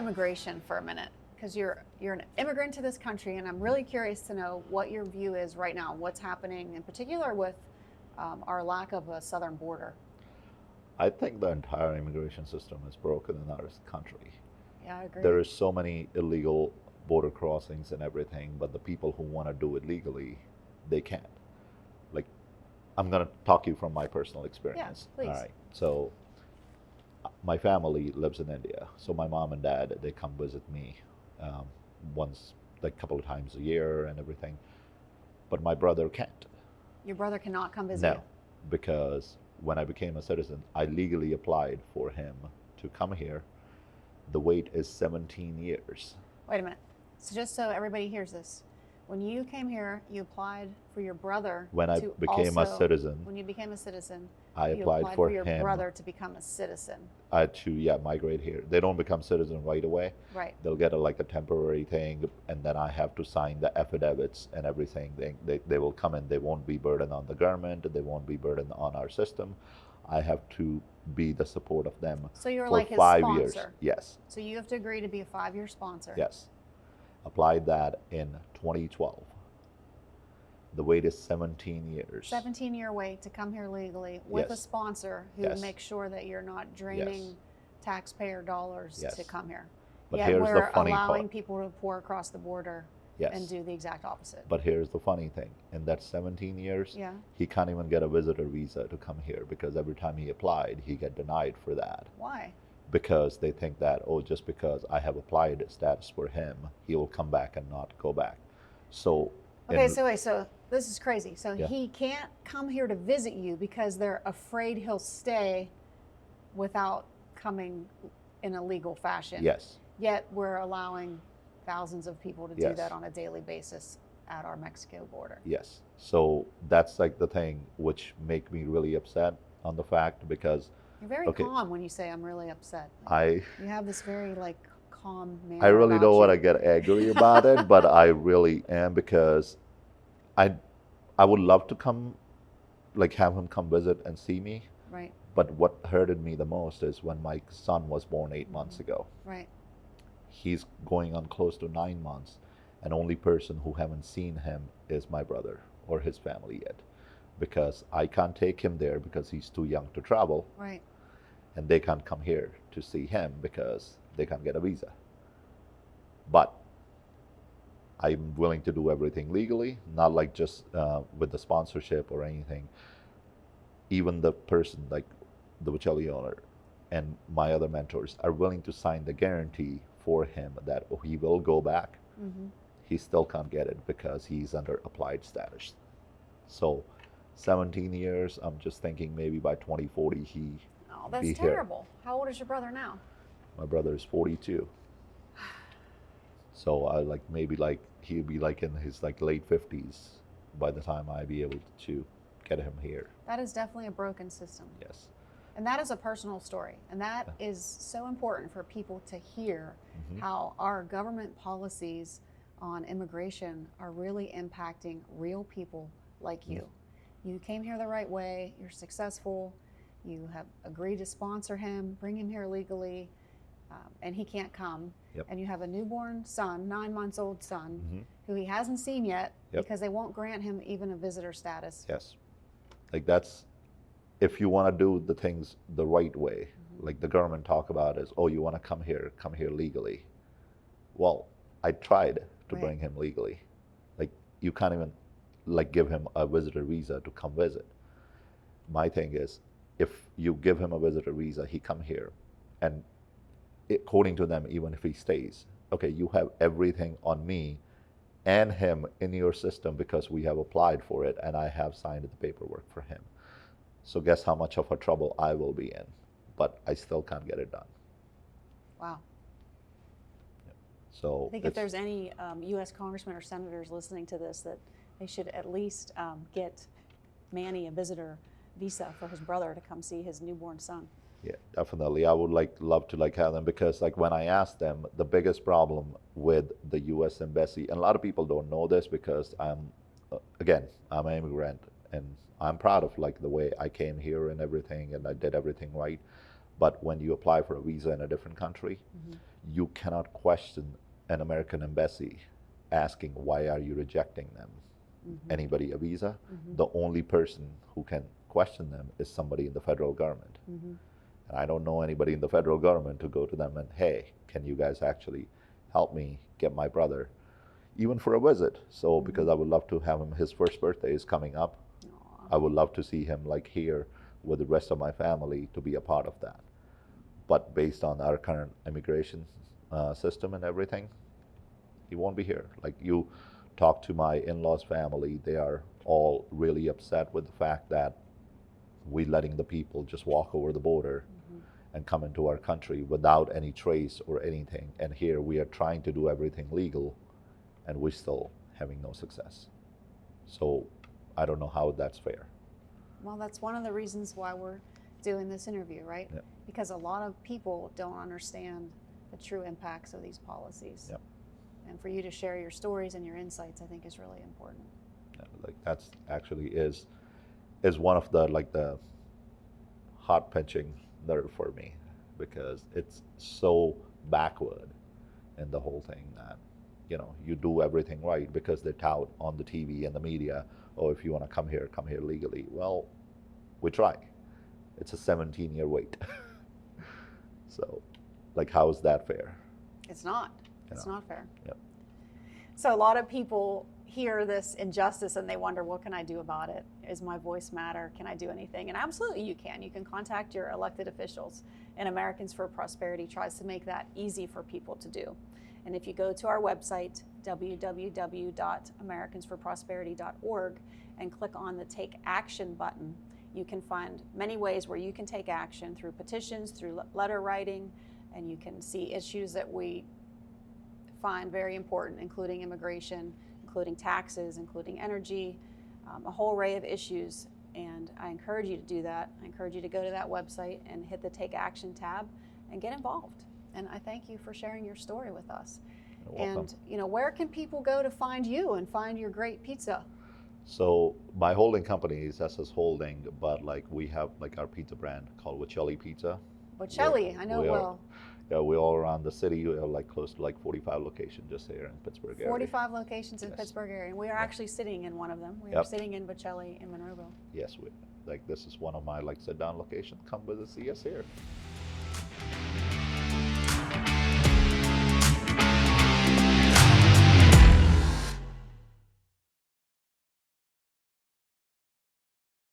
immigration for a minute, because you're an immigrant to this country, and I'm really curious to know what your view is right now. What's happening in particular with our lack of a southern border? I think the entire immigration system is broken in our country. Yeah, I agree. There is so many illegal border crossings and everything, but the people who want to do it legally, they can't. Like, I'm going to talk you from my personal experience. Yeah, please. All right. So, my family lives in India. So my mom and dad, they come visit me once, like a couple of times a year and everything. But my brother can't. Your brother cannot come visit you? No, because when I became a citizen, I legally applied for him to come here. The wait is 17 years. Wait a minute. So just so everybody hears this, when you came here, you applied for your brother When I to became also, a citizen, when you became a citizen, I you applied for your him brother to become a citizen. to migrate here. They don't become citizen right away. Right. They'll get like a temporary thing, and then I have to sign the affidavits and everything. They will come in. They won't be burdened on the government. They won't be burdened on our system. I have to be the support of them. So you're for like his 5 sponsor. years. Yes. So you have to agree to be a 5-year sponsor. Yes. Applied that in 2012. The wait is 17 years. 17-year wait to come here legally with a Yes. sponsor who Yes. makes sure that you're not draining Yes. taxpayer dollars Yes. to come here. But Yet here's we're the funny allowing part. people to pour across the border Yes. and do the exact opposite. But here's the funny thing. In that 17 years, Yeah. he can't even get a visitor visa to come here because every time he applied, he get denied for that. Why? Because they think that, oh, just because I have applied status for him, he will come back and not go back. So Okay, in- so this is crazy. So Yeah. he can't come here to visit you because they're afraid he'll stay without coming in a legal fashion. Yes. Yet we're allowing thousands of people to do Yes. that on a daily basis at our Mexico border. Yes. So that's like the thing which make me really upset on the fact because You're very Okay. calm when you say I'm really upset. I You have this very like calm manner. I really about don't want to you. get angry about it, but I really am because I I would love to come, like have him come visit and see me. Right, But what hurted me the most is when my son was born 8 months ago. right. He's going on close to 9 months, and only person who haven't seen him is my brother or his family yet, because I can't take him there because he's too young to travel, Right. and they can't come here to see him because they can't get a visa. But I'm willing to do everything legally, not like just with the sponsorship or anything. Even the person, like the Bocelli owner and my other mentors, are willing to sign the guarantee for him that he will go back. Mm-hmm. He still can't get it because he's under applied status. So 17 years, I'm just thinking maybe by 2040 he Oh, that's be here. terrible. How old is your brother now? My brother is 42. So I like maybe like he'll be like in his like late 50s by the time I be able to get him here. That is definitely a broken system. Yes. And that is a personal story. And that is so important for people to hear Mhm. how our government policies on immigration are really impacting real people like you. You came here the right way, you're successful, you have agreed to sponsor him, bring him here legally, and he can't come. Yep. And you have a newborn son, 9 months old son, Mhm. who he hasn't seen yet Yep. because they won't grant him even a visitor status. Yes. Like that's if you want to do the things the right way. Like the government talk about is, oh, you want to come here legally. Well, I tried to Right. bring him legally. Like you can't even like give him a visitor visa to come visit. My thing is, if you give him a visitor visa, he come here, and according to them, even if he stays, okay, you have everything on me and him in your system because we have applied for it and I have signed the paperwork for him. So guess how much of a trouble I will be in, but I still can't get it done. Wow. So I think if there's any U.S. congressmen or senators listening to this, that they should at least get Manny a visitor visa for his brother to come see his newborn son. yeah, definitely. I would love to have them because when I asked them, the biggest problem with the U.S. embassy, and a lot of people don't know this because I'm an immigrant and I'm proud of the way I came here and everything, and I did everything right. But when you apply for a visa in a different country, you cannot question an American embassy asking why are you rejecting them, anybody a visa. The only person who can question them is somebody in the federal government. And I don't know anybody in the federal government to go to them and, hey, can you guys actually help me get my brother, even for a visit? So because I would love to have him, his first birthday is coming up. Aw. I would love to see him like here with the rest of my family to be a part of that. But based on our current immigration system and everything, he won't be here. Like, you talk to my in-laws family, they are all really upset with the fact that we letting the people just walk over the border and come into our country without any trace or anything. And here we are trying to do everything legal and we're still having no success. So I don't know how that's fair. Well, that's one of the reasons why we're doing this interview, right? Yep. Because a lot of people don't understand the true impacts of these policies. Yep. And for you to share your stories and your insights, I think is really important. Like, that's actually is one of the, like, the heart pinching nerve for me, because it's so backward in the whole thing that, you know, you do everything right because they tout on the TV and the media, oh, if you want to come here legally. Well, we try. It's a 17-year wait. So, like, how is that fair? It's not. You It's know. not fair. Yep. So a lot of people hear this injustice and they wonder, what can I do about it? Is my voice matter? Can I do anything? And absolutely you can. You can contact your elected officials. And Americans for Prosperity tries to make that easy for people to do. And if you go to our website, www.americansforprosperity.org, and click on the Take Action button, you can find many ways where you can take action through petitions, through letter writing, and you can see issues that we find very important, including immigration, including taxes, including energy, a whole array of issues. And I encourage you to do that. I encourage you to go to that website and hit the Take Action tab and get involved. And I thank you for sharing your story with us. You're welcome. And, you know, where can people go to find you and find your great pizza? So my holding company is SS Holding, but like we have like our pizza brand called Bocelli Pizza. Bocelli, I know we are- well. Yeah, we're all around the city. We have like close to like 45 locations just here in Pittsburgh area. 45 locations in Yes. Pittsburgh area. And we are Yeah. actually sitting in one of them. We are Yep. sitting in Bocelli in Monroeville. Yes, this is one of my like sit down locations. Come visit, see us here.